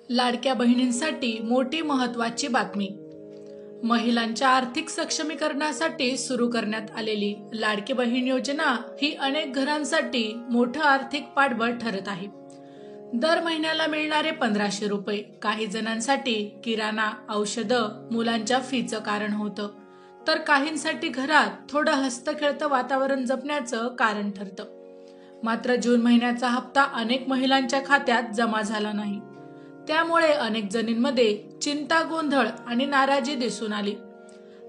लाडक्या बहिणींसाठी मोठी महत्त्वाची बातमी। महिलांच्या आर्थिक सक्षमीकरणासाठी सुरू करण्यात आलेली लाडकी बहीण योजना ही अनेक घरांसाठी मोठं आर्थिक पाठबळ ठरत आहे। दर महिन्याला मिळणारे 1500 रुपये काही जणांसाठी किराणा, औषधं, मुलांच्या फीचं कारण होतं, तर काहींसाठी घरात थोडं हस्तखेळतं वातावरण जपण्याचं कारण ठरतं। मात्र जून महिन्याचा हप्ता अनेक महिलांच्या खात्यात जमा झाला नाही, त्यामुळे अनेक जणींमध्ये चिंता, गोंधळ आणि नाराजी दिसून आली।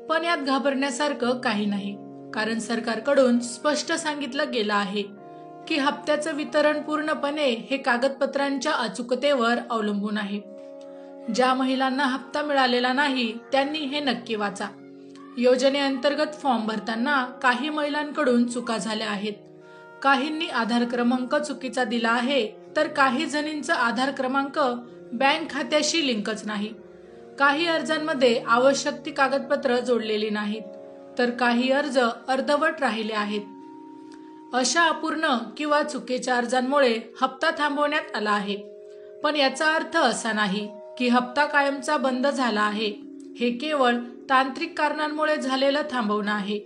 पण यात घाबरण्यासारखं काही नाही, कारण सरकारकडून स्पष्ट सांगितलं गेलं आहे की हप्त्याचं वितरण पूर्णपणे हे कागदपत्रांच्या अचूकतेवर अवलंबून आहे। ज्या महिलांना हप्ता मिळालेला नाही त्यांनी हे नक्की वाचा। योजनेअंतर्गत फॉर्म भरताना काही महिलांकडून चुका झाल्या आहेत। काहींनी आधार क्रमांक चुकीचा दिला आहे, तर काही जणींचा आधार क्रमांक बँक खात्याशी लिंकच नाही। काही अर्जांमध्ये आवश्यक ती कागदपत्र जोडलेली नाहीत, तर काही अर्ज अर्धवट राहिले आहेत। अशा अपूर्ण किंवा चुकीच्या अर्जांमुळे हप्ता थांबवण्यात आला आहे। पण याचा अर्थ असा नाही की हप्ता कायमचा बंद झाला आहे। हे केवळ तांत्रिक कारणांमुळे झालेलं थांबवणं आहे।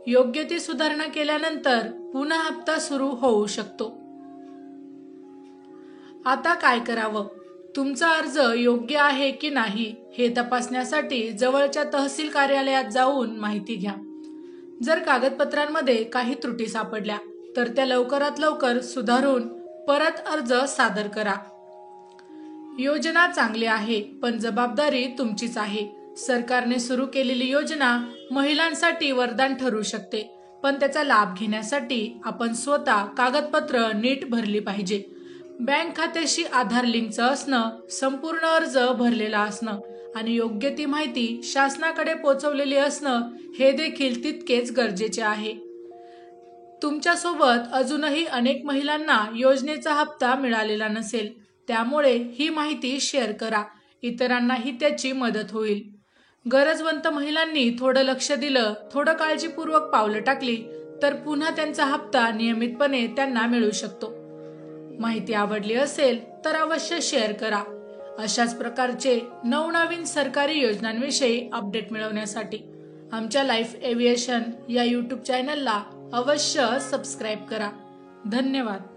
योग्य ती सुधारणा केल्यानंतर पुन्हा हप्ता सुरू होऊ शकतो। आता काय करावं? तुमचा अर्ज योग्य आहे की नाही हे तपासण्यासाठी जवळच्या तहसील कार्यालयात जाऊन माहिती घ्या। जर कागदपत्रांमध्ये काही त्रुटी सापडल्या तर त्या लवकरात लवकर सुधारून परत अर्ज सादर करा। योजना चांगली आहे, पण जबाबदारी तुमचीच आहे। सरकारने सुरू केलेली योजना महिलांसाठी वरदान ठरू शकते, पण त्याचा लाभ घेण्यासाठी आपण स्वतः कागदपत्र नीट भरली पाहिजे। बँक खात्याशी आधार लिंकचं असणं, संपूर्ण अर्ज भरलेला असणं आणि योग्य ती माहिती शासनाकडे पोहोचवलेली असणं हे देखील तितकेच गरजेचे आहे। तुमच्यासोबत अजूनही अनेक महिलांना योजनेचा हप्ता मिळालेला नसेल, त्यामुळे ही माहिती शेअर करा, इतरांनाही त्याची मदत होईल। गरजवंत महिलांनी थोडं लक्ष दिलं, थोडं काळजीपूर्वक पावलं टाकली तर पुन्हा त्यांचा हप्ता नियमितपणे त्यांना मिळू शकतो। माहिती आवडली असेल तर अवश्य शेअर करा। अशाच प्रकारचे नवनवीन सरकारी योजनांविषयी अपडेट मिळवण्यासाठी आमच्या लाईफ एव्हिएशन या YouTube चॅनलला अवश्य सबस्क्राईब करा। धन्यवाद।